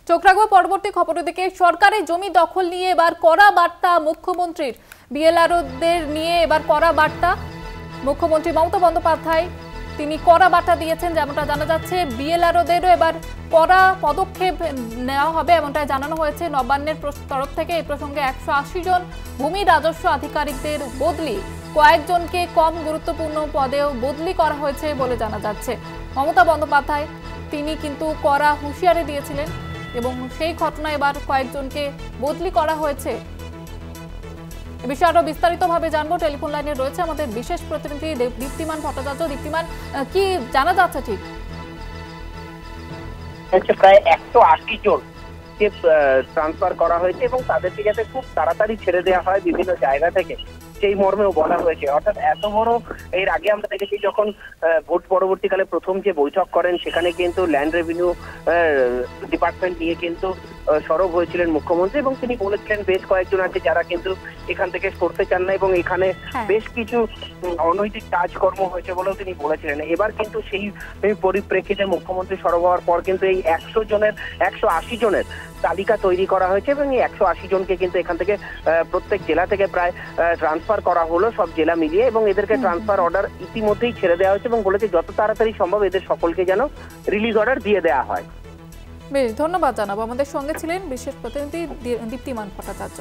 চোখ রাখবো পরবর্তী খবরের দিকে। সরকারি জমি দখল নিয়ে এবার কড়া বার্তা মুখ্যমন্ত্রীর। বিএলআরওদের নিয়ে এবার কড়া বার্তা মুখ্যমন্ত্রী মমতা বন্দ্যোপাধ্যায়। তিনি কড়া বার্তা দিয়েছেন, যেমনটা জানা যাচ্ছে বিএলআরওদেরও এবার কড়া পদক্ষেপ নেওয়া হবে এমনটাই জানানো হয়েছে নবান্নের তরফ থেকে। এই প্রসঙ্গে 180 জন ভূমি রাজস্ব আধিকারিকদের বদলি, কয়েকজনকে কম গুরুত্বপূর্ণ পদেও বদলি করা হয়েছে বলে জানা যাচ্ছে। মমতা বন্দ্যোপাধ্যায় তিনি কিন্তু কড়া হুঁশিয়ারি দিয়েছিলেন এবং সেই ঘটনায় এবার কয়েকজনকে বদলি করা হয়েছে। এ বিষয়ে আরো বিস্তারিতভাবে জানবো। টেলিফোন লাইনে রয়েছে আমাদের বিশেষ প্রতিনিধি দীপ্তিমান ভট্টাচার্য। দীপ্তিমান, কি জানা যাচ্ছে ঠিক? প্রায় 180 জন ট্রান্সফার করা হয়েছে এবং তাদেরকে যাতে খুব তাড়াতাড়ি ছেড়ে দেওয়া হয় বিভিন্ন জায়গা থেকে, সেই মর্মেও বলা হয়েছে। অর্থাৎ এত বড়, এর আগে আমরা দেখেছি যখন ভোট পরবর্তীকালে প্রথম যে বৈঠক করেন সেখানে কিন্তু ল্যান্ড রেভিনিউ ডিপার্টমেন্ট নিয়ে কিন্তু সরব হয়েছিলেন মুখ্যমন্ত্রী এবং তিনি বলেছিলেন বেশ কয়েকজন আছে যারা কিন্তু এখান থেকে সরতে চান না এবং এখানে বেশ কিছু অনৈতিক কাজকর্ম হয়েছে বলেও তিনি বলেছিলেন। এবার কিন্তু সেই পরিপ্রেক্ষিতে মুখ্যমন্ত্রী সরব হওয়ার পর কিন্তু এই 180 জনের তালিকা তৈরি করা হয়েছে এবং এই 180 জনকে কিন্তু এখান থেকে প্রত্যেক জেলা থেকে প্রায় ট্রান্সফার করা হলো, সব জেলা মিলিয়ে, এবং এদেরকে ট্রান্সফার অর্ডার ইতিমধ্যেই ছেড়ে দেওয়া হয়েছে এবং বলেছে যত তাড়াতাড়ি সম্ভব এদের সকলকে যেন রিলিজ অর্ডার দিয়ে দেওয়া হয়। বেশ, ধন্যবাদ জানাবো। আমাদের সঙ্গে ছিলেন বিশেষ প্রতিনিধি দীপ্তিমান ভট্টাচার্য।